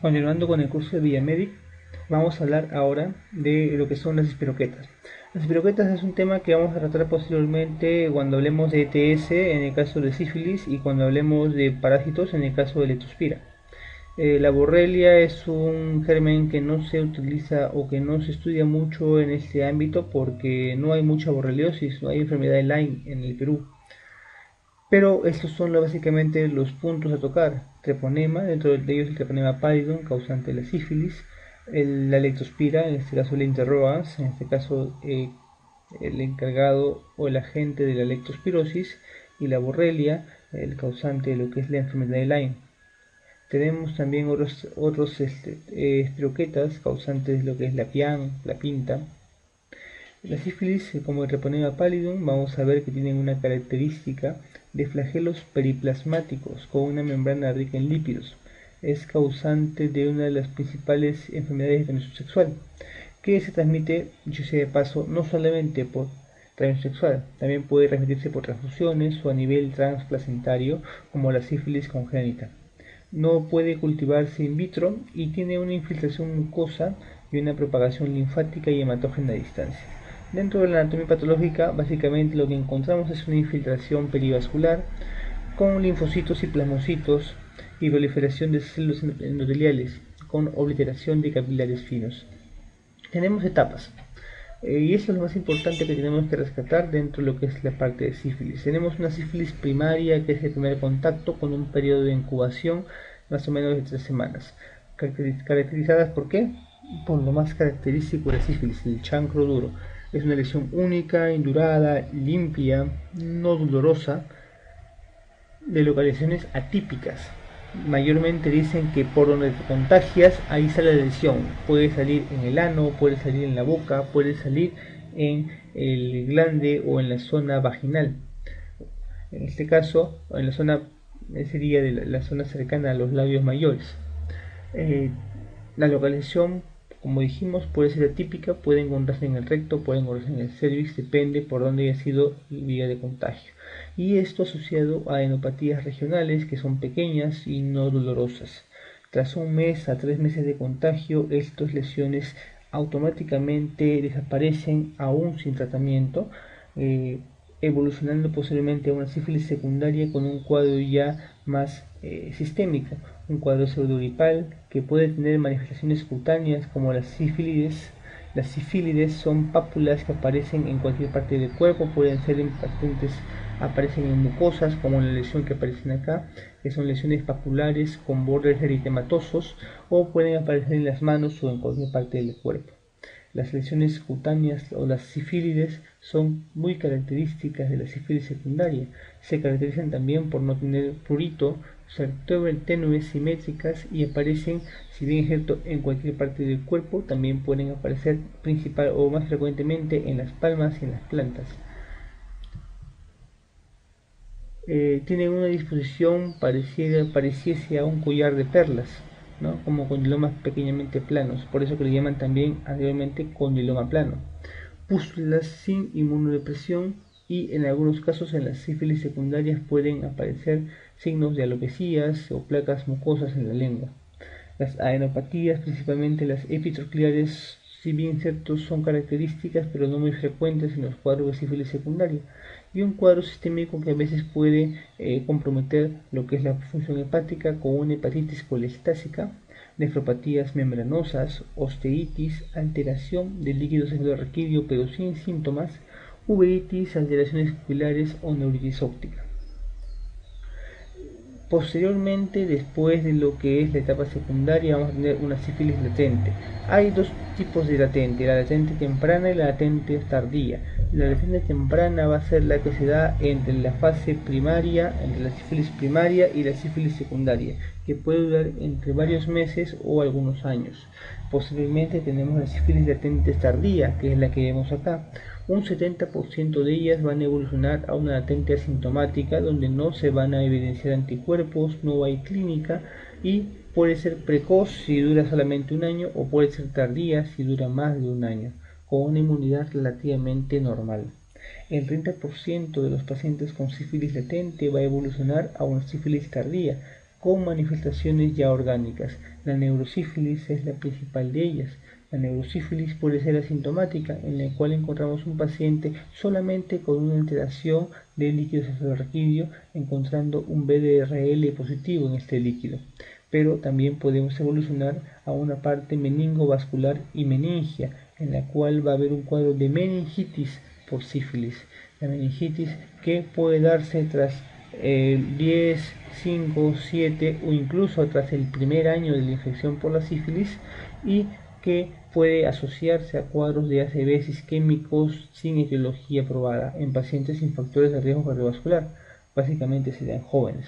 Continuando con el curso de Villamedic, vamos a hablar ahora de lo que son las espiroquetas. Las espiroquetas es un tema que vamos a tratar posteriormente cuando hablemos de ETS en el caso de sífilis y cuando hablemos de parásitos en el caso de leptospira. La borrelia es un germen que no se utiliza o que no se estudia mucho en este ámbito porque no hay mucha borreliosis, no hay enfermedad de Lyme en el Perú. Pero estos son básicamente los puntos a tocar. Treponema, dentro de ellos el treponema pallidum, causante de la sífilis, la leptospira, en este caso el interroas, en este caso el encargado o el agente de la leptospirosis, y la borrelia, el causante de lo que es la enfermedad de Lyme. Tenemos también otros espiroquetas causantes de lo que es la pian, la pinta. La sífilis, como el treponema pallidum, vamos a ver que tienen una característica de flagelos periplasmáticos con una membrana rica en lípidos. Es causante de una de las principales enfermedades de transmisión sexual, que se transmite, dicho sea de paso, no solamente por transmisión sexual, también puede transmitirse por transfusiones o a nivel transplacentario, como la sífilis congénita. No puede cultivarse in vitro y tiene una infiltración mucosa y una propagación linfática y hematógena a distancia. Dentro de la anatomía patológica, básicamente lo que encontramos es una infiltración perivascular con linfocitos y plasmocitos y proliferación de células endoteliales con obliteración de capilares finos. Tenemos etapas. Y eso es lo más importante que tenemos que rescatar dentro de lo que es la parte de sífilis. Tenemos una sífilis primaria, que es el primer contacto, con un periodo de incubación más o menos de 3 semanas. ¿Caracterizadas por qué? Por lo más característico de la sífilis, el chancro duro. Es una lesión única, indurada, limpia, no dolorosa, de localizaciones atípicas. Mayormente dicen que por donde te contagias, ahí sale la lesión. Puede salir en el ano, puede salir en la boca, puede salir en el glande o en la zona vaginal. En este caso, en la zona, sería de la zona cercana a los labios mayores. Eh, la localización, como dijimos, puede ser atípica, puede encontrarse en el recto, puede encontrarse en el cervix, depende por dónde haya sido la vía de contagio. Y esto asociado a enopatías regionales que son pequeñas y no dolorosas. Tras un mes a 3 meses de contagio, estas lesiones automáticamente desaparecen aún sin tratamiento, evolucionando posiblemente a una sífilis secundaria con un cuadro ya más sistémico, un cuadro pseudogripal que puede tener manifestaciones cutáneas como las sífilides. Las sífilides son pápulas que aparecen en cualquier parte del cuerpo, pueden ser impactantes, aparecen en mucosas como en la lesión que aparecen acá, que son lesiones papulares con bordes eritematosos, o pueden aparecer en las manos o en cualquier parte del cuerpo. Las lesiones cutáneas o las sífilides son muy características de la sífilis secundaria. Se caracterizan también por no tener prurito, ser tenues, simétricas y aparecen, si bien es cierto, en cualquier parte del cuerpo, también pueden aparecer principal o más frecuentemente en las palmas y en las plantas. Tienen una disposición pareciese a un collar de perlas, ¿no? Como condilomas pequeñamente planos, por eso que le llaman también anteriormente condiloma plano. Pústulas sin inmunodepresión y en algunos casos en las sífilis secundarias pueden aparecer signos de alopecias o placas mucosas en la lengua. Las adenopatías, principalmente las epitrocleares, si bien ciertos son características pero no muy frecuentes en los cuadros de sífilis secundaria, y un cuadro sistémico que a veces puede comprometer lo que es la función hepática con una hepatitis colectásica, nefropatías membranosas, osteitis, alteración del líquido cefalorraquídeo pero sin síntomas, uveitis, alteraciones pupilares o neuritis óptica. Posteriormente, después de lo que es la etapa secundaria, vamos a tener una sífilis latente. Hay dos tipos de latente, la latente temprana y la latente tardía. La latente temprana va a ser la que se da entre la fase primaria, entre la sífilis primaria y la sífilis secundaria, que puede durar entre varios meses o algunos años. Posteriormente tenemos la sífilis latente tardía, que es la que vemos acá. Un 70% de ellas van a evolucionar a una latente asintomática donde no se van a evidenciar anticuerpos, no hay clínica y puede ser precoz si dura solamente un año o puede ser tardía si dura más de un año, con una inmunidad relativamente normal. El 30% de los pacientes con sífilis latente va a evolucionar a una sífilis tardía, con manifestaciones ya orgánicas. La neurosífilis es la principal de ellas. La neurosífilis puede ser asintomática, en la cual encontramos un paciente solamente con una alteración del líquido cefalorraquídeo, encontrando un BDRL positivo en este líquido. Pero también podemos evolucionar a una parte meningovascular y meningia, en la cual va a haber un cuadro de meningitis por sífilis. La meningitis que puede darse tras 10, 5, 7 o incluso tras el primer año de la infección por la sífilis, y que puede asociarse a cuadros de ACVs isquémicos sin etiología probada en pacientes sin factores de riesgo cardiovascular, básicamente serían jóvenes.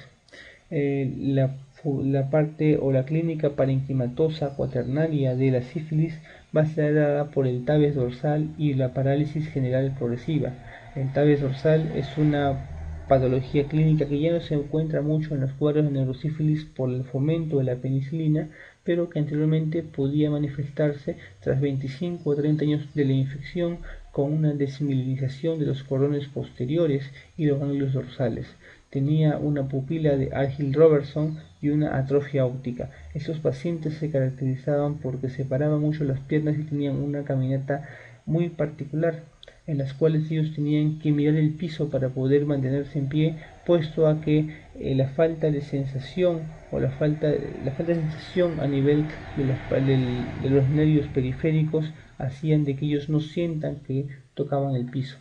La parte o la clínica parenquimatosa cuaternaria de la sífilis va a ser dada por el tabes dorsal y la parálisis general progresiva. El tabes dorsal es una patología clínica que ya no se encuentra mucho en los cuadros de neurosífilis por el fomento de la penicilina, pero que anteriormente podía manifestarse tras 25 o 30 años de la infección con una desmilinización de los cordones posteriores y los ganglios dorsales. Tenía una pupila de Argyll-Robertson y una atrofia óptica. Estos pacientes se caracterizaban porque separaban mucho las piernas y tenían una caminata muy particular, en las cuales ellos tenían que mirar el piso para poder mantenerse en pie, puesto a que la falta de sensación o la falta de sensación a nivel de los nervios periféricos hacían de que ellos no sientan que tocaban el piso.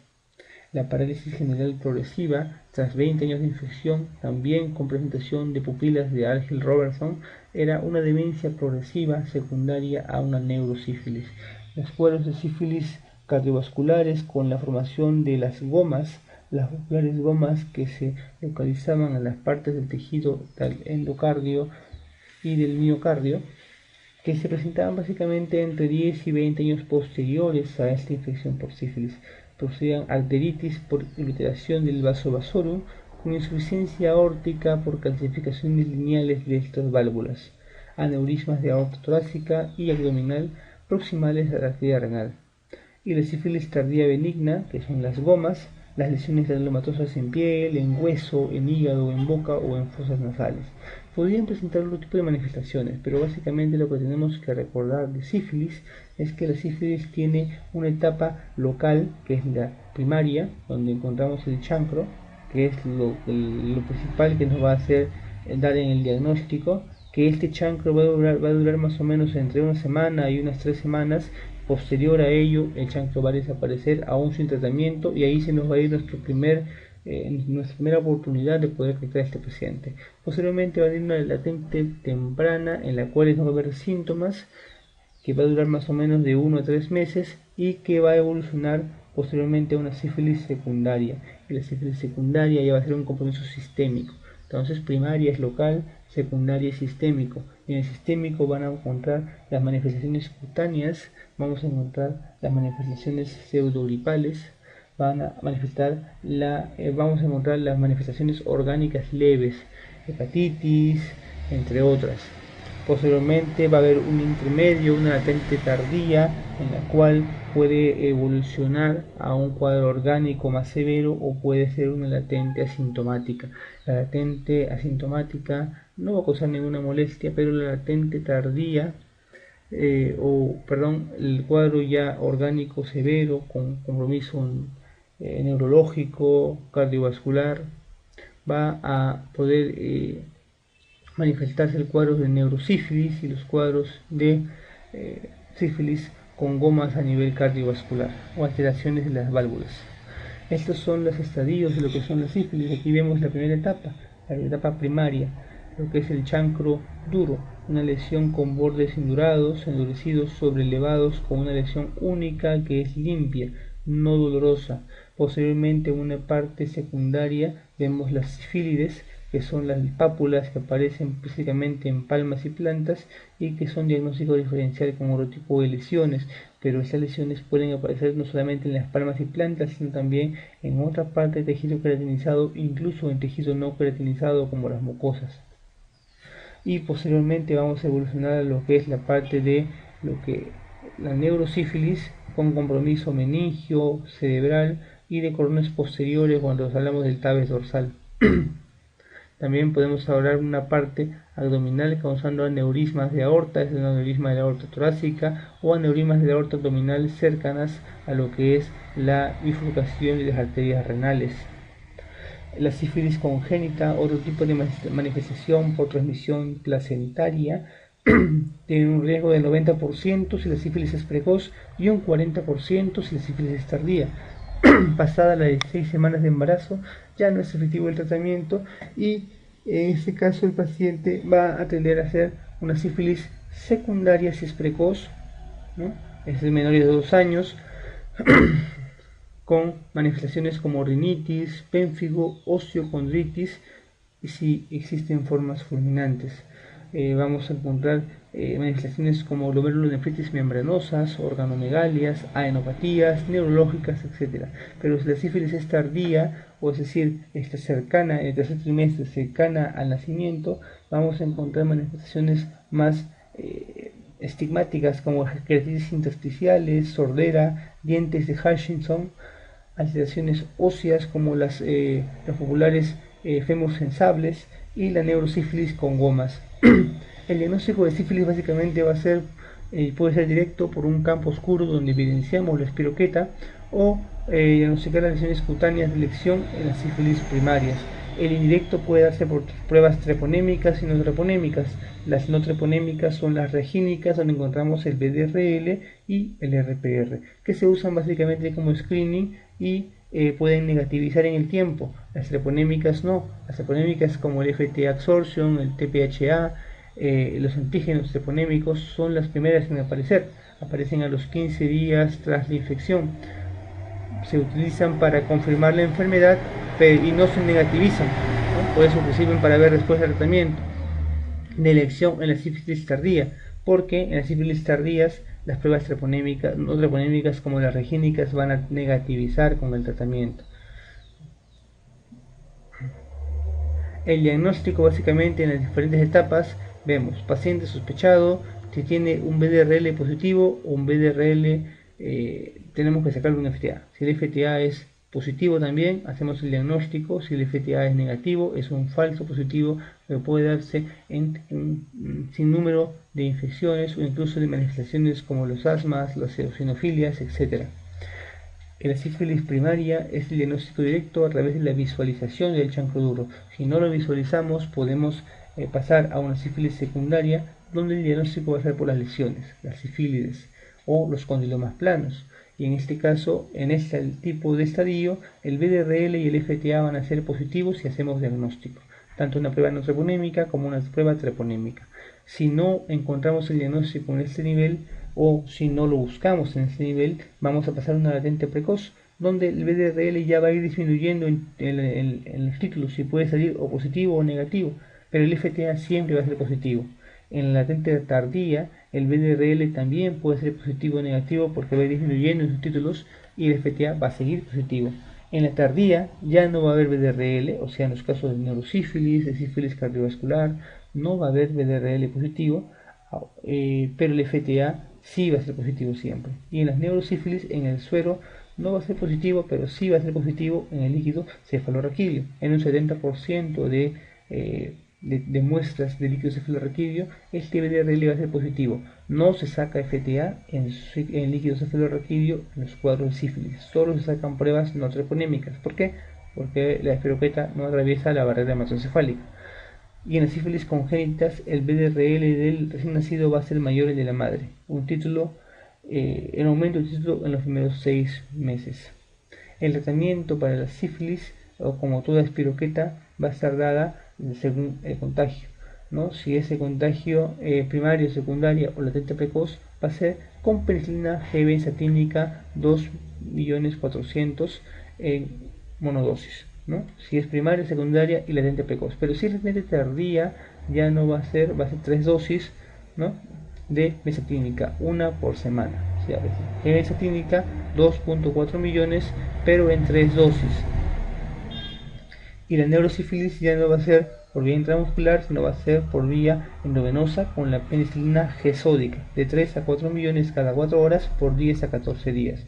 La parálisis general progresiva, tras 20 años de infección, también con presentación de pupilas de Argyll-Robertson, era una demencia progresiva secundaria a una neurosífilis. Los cuadros de sífilis cardiovasculares con la formación de las gomas, las populares gomas que se localizaban en las partes del tejido del endocardio y del miocardio, que se presentaban básicamente entre 10 y 20 años posteriores a esta infección por sífilis. Procedían arteritis por alteración del vaso vasorum, con insuficiencia aórtica por calcificaciones lineales de estas válvulas, aneurismas de aorta torácica y abdominal proximales a la arteria renal, y la sífilis tardía benigna, que son las gomas, las lesiones granulomatosas en piel, en hueso, en hígado, en boca o en fosas nasales. Podrían presentar otro tipo de manifestaciones, pero básicamente lo que tenemos que recordar de sífilis es que la sífilis tiene una etapa local, que es la primaria, donde encontramos el chancro, que es lo principal que nos va a hacer dar en el diagnóstico, que este chancro va a durar más o menos entre una semana y unas 3 semanas. Posterior a ello, el chancro va a desaparecer aún sin tratamiento, y ahí se nos va a ir nuestra primera oportunidad de poder tratar a este paciente. Posteriormente va a venir una latente temprana, en la cual no va a haber síntomas, que va a durar más o menos de 1 a 3 meses y que va a evolucionar posteriormente a una sífilis secundaria. Y la sífilis secundaria ya va a ser un compromiso sistémico. Entonces, primaria es local, secundaria es sistémico. En el sistémico van a encontrar las manifestaciones cutáneas, vamos a encontrar las manifestaciones pseudogripales, vamos a encontrar las manifestaciones orgánicas leves, hepatitis, entre otras. Posteriormente va a haber un intermedio, una latente tardía, en la cual puede evolucionar a un cuadro orgánico más severo, o puede ser una latente asintomática. La latente asintomática no va a causar ninguna molestia, pero la latente tardía, el cuadro ya orgánico severo con compromiso neurológico, cardiovascular, va a poder manifestarse el cuadro de neurosífilis y los cuadros de sífilis con gomas a nivel cardiovascular o alteraciones de las válvulas. Estos son los estadios de lo que son las sífilis. Aquí vemos la etapa primaria, lo que es el chancro duro, una lesión con bordes indurados, endurecidos, sobreelevados, con una lesión única que es limpia, no dolorosa. Posteriormente, en una parte secundaria, vemos las sífilides, que son las pápulas que aparecen específicamente en palmas y plantas, y que son diagnóstico diferencial con otro tipo de lesiones, pero estas lesiones pueden aparecer no solamente en las palmas y plantas, sino también en otra parte de tejido queratinizado, incluso en tejido no queratinizado como las mucosas. Y posteriormente vamos a evolucionar a lo que es la parte de lo que la neurosífilis, con compromiso meningio, cerebral y de cordones posteriores cuando hablamos del tabes dorsal. También podemos hablar de una parte abdominal causando aneurismas de aorta, es un aneurisma de la aorta torácica, o aneurismas de la aorta abdominal cercanas a lo que es la bifurcación de las arterias renales. La sífilis congénita, otro tipo de manifestación por transmisión placentaria, tiene un riesgo del 90% si la sífilis es precoz y un 40% si la sífilis es tardía. Pasada las 16 semanas de embarazo ya no es efectivo el tratamiento y en este caso el paciente va a tender a ser una sífilis secundaria si es precoz, ¿no? Es de menores de 2 años, con manifestaciones como rinitis, pénfigo, osteocondritis y si existen formas fulminantes. Vamos a encontrar manifestaciones como glomerulonefritis membranosas, organomegalias, adenopatías, neurológicas, etc. Pero si la sífilis es tardía, o es decir, está cercana, en el tercer trimestre, cercana al nacimiento, vamos a encontrar manifestaciones más estigmáticas como queratitis intersticiales, sordera, dientes de Hutchinson, alteraciones óseas como los populares fémur sensables y la neurosífilis con gomas. El diagnóstico de sífilis básicamente va a ser, puede ser directo por un campo oscuro donde evidenciamos la espiroqueta o diagnosticar las lesiones cutáneas de elección en las sífilis primarias. El indirecto puede darse por pruebas treponémicas y no treponémicas. Las no treponémicas son las regínicas, donde encontramos el BDRL y el RPR, que se usan básicamente como screening y pueden negativizar en el tiempo. Las treponémicas no. Las treponémicas como el FTA absorption, el TPHA, los antígenos treponémicos son las primeras en aparecer. Aparecen a los 15 días tras la infección. Se utilizan para confirmar la enfermedad y no se negativizan, ¿no? Por eso sirven para ver después del tratamiento. De elección en la sífilis tardía, porque en las sífilis tardías las pruebas treponémicas, no treponémicas como las regínicas, van a negativizar con el tratamiento. El diagnóstico básicamente en las diferentes etapas vemos paciente sospechado, si tiene un BDRL positivo o un BDRL tenemos que sacarle un FTA. Si el FTA es positivo también, hacemos el diagnóstico. Si el FTA es negativo, es un falso positivo, pero puede darse en un sinnúmero de infecciones o incluso de manifestaciones como los asmas, las eosinofilias, etc. En la sífilis primaria es el diagnóstico directo a través de la visualización del chancro duro. Si no lo visualizamos, podemos pasar a una sífilis secundaria, donde el diagnóstico va a ser por las lesiones, las sífilides o los condilomas planos. Y en este caso, en este tipo de estadio, el BDRL y el FTA van a ser positivos si hacemos diagnóstico, tanto una prueba no treponémica como una prueba treponémica. Si no encontramos el diagnóstico en este nivel, o si no lo buscamos en este nivel, vamos a pasar a una latente precoz, donde el BDRL ya va a ir disminuyendo en los títulos, si puede salir o positivo o negativo, pero el FTA siempre va a ser positivo. En la latente tardía, el BDRL también puede ser positivo o negativo porque va a ir disminuyendo en sus títulos y el FTA va a seguir positivo. En la tardía ya no va a haber BDRL, o sea, en los casos de neurosífilis, de sífilis cardiovascular, no va a haber BDRL positivo, pero el FTA sí va a ser positivo siempre. Y en las neurosífilis, en el suero, no va a ser positivo, pero sí va a ser positivo en el líquido cefalorraquídeo. En un 70% de muestras de líquido cefalorraquídeo, este BDRL va a ser positivo. No se saca FTA en líquido cefalorraquídeo en los cuadros de sífilis. Solo se sacan pruebas no treponémicas. ¿Por qué? Porque la espiroqueta no atraviesa la barrera hematoencefálica. Y en las sífilis congénitas, el BDRL del recién nacido va a ser mayor al de la madre. Un título, el aumento del título en los primeros 6 meses. El tratamiento para la sífilis, o como toda espiroqueta, va a estar dada según el contagio, ¿no? Si ese contagio primario, secundaria o latente precoz, va a ser con penicilina G-benzatínica 2.400.000 en monodosis, ¿no? Si es primaria, secundaria y latente precoz. Pero si es latente tardía, ya no va a ser 3 dosis, ¿no?, de benzatínica, una por semana. O sea, benzatínica 2.4 millones, pero en 3 dosis. Y la neurosífilis ya no va a ser por vía intramuscular, sino va a ser por vía endovenosa con la penicilina G-sódica, de 3 a 4 millones cada 4 horas por 10 a 14 días.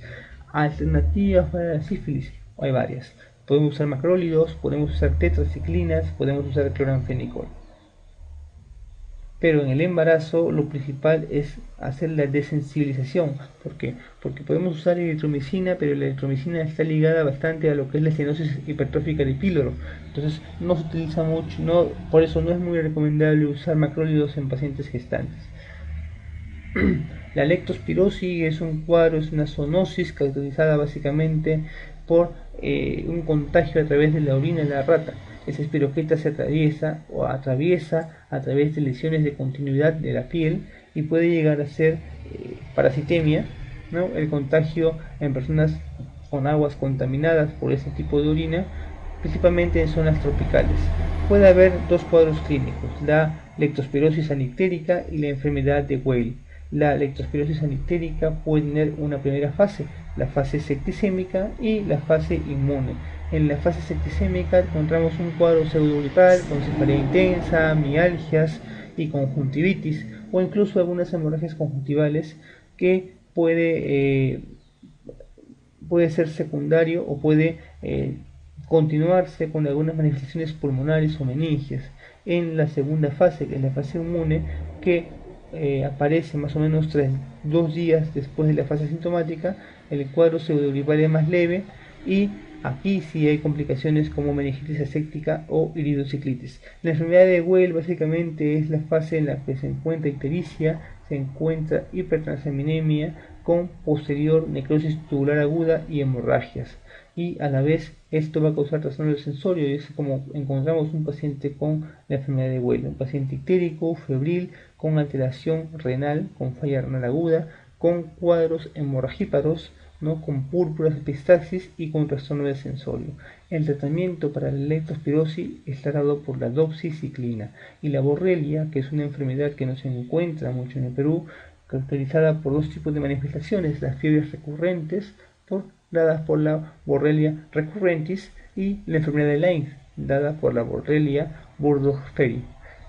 Alternativas para la sífilis, hay varias. Podemos usar macrólidos, podemos usar tetraciclinas, podemos usar cloranfenicol. Pero en el embarazo lo principal es hacer la desensibilización. ¿Por qué? Porque podemos usar eritromicina, pero la eritromicina está ligada bastante a lo que es la estenosis hipertrófica del píloro. Entonces no se utiliza mucho, por eso no es muy recomendable usar macrólidos en pacientes gestantes. La lectospirosis es un cuadro, es una zoonosis caracterizada básicamente por un contagio a través de la orina de la rata. Esa espiroqueta se atraviesa a través de lesiones de continuidad de la piel y puede llegar a ser parasitemia, ¿no? El contagio en personas con aguas contaminadas por ese tipo de orina, principalmente en zonas tropicales. Puede haber dos cuadros clínicos, la lectospirosis anictérica y la enfermedad de Weil. La lectospirosis anictérica puede tener una primera fase, la fase septicémica y la fase inmune. En la fase septicémica encontramos un cuadro pseudogripal con cefalea intensa, mialgias y conjuntivitis, o incluso algunas hemorragias conjuntivales que puede ser secundario o puede continuarse con algunas manifestaciones pulmonares o meningias. En la segunda fase, que es la fase inmune, que aparece más o menos 2 días después de la fase sintomática, el cuadro pseudogripal es más leve y aquí sí hay complicaciones como meningitis aséptica o iridociclitis. La enfermedad de Weil básicamente es la fase en la que se encuentra ictericia, se encuentra hipertransaminemia con posterior necrosis tubular aguda y hemorragias. Y a la vez esto va a causar trastorno del sensorio, y es como encontramos un paciente con la enfermedad de Weil, un paciente ictérico, febril, con alteración renal, con falla renal aguda, con cuadros hemorragíparos, ¿no? Con púrpuras, epistaxis y con trastorno del sensorio. El tratamiento para la leptospirosis está dado por la doxiciclina, y la borrelia, que es una enfermedad que no se encuentra mucho en el Perú, caracterizada por dos tipos de manifestaciones: las fiebres recurrentes dadas por la borrelia recurrentis y la enfermedad de Lyme dada por la borrelia burgdorferi.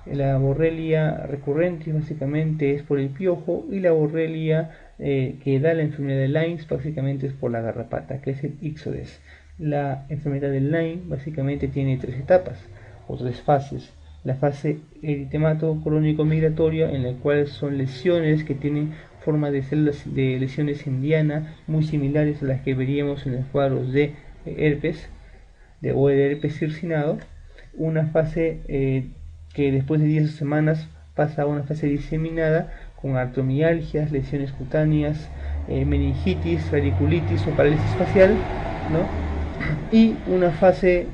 La borrelia recurrentis básicamente es por el piojo, y la borrelia que da la enfermedad de Lyme básicamente es por la garrapata, que es el Ixodes. La enfermedad de Lyme básicamente tiene 3 etapas o 3 fases. La fase eritemato crónico migratoria, en la cual son lesiones que tienen forma de células de lesiones en diana, muy similares a las que veríamos en los cuadros de herpes o de herpes circinado. Una fase que después de 10 semanas pasa a una fase diseminada con artromialgias, lesiones cutáneas, meningitis, radiculitis o parálisis facial, ¿no? Y una fase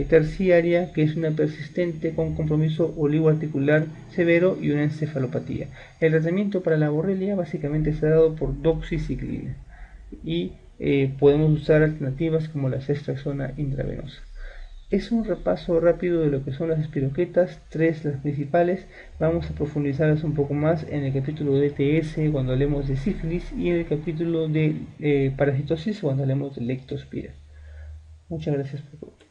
terciaria, que es una persistente con compromiso oligoarticular severo y una encefalopatía. El tratamiento para la borrelia básicamente está dado por doxiciclina, y podemos usar alternativas como la ceftriaxona intravenosa. Es un repaso rápido de lo que son las espiroquetas, 3 las principales. Vamos a profundizarlas un poco más en el capítulo de ETS cuando hablemos de sífilis, y en el capítulo de parasitosis cuando hablemos de lectospira. Muchas gracias por todo.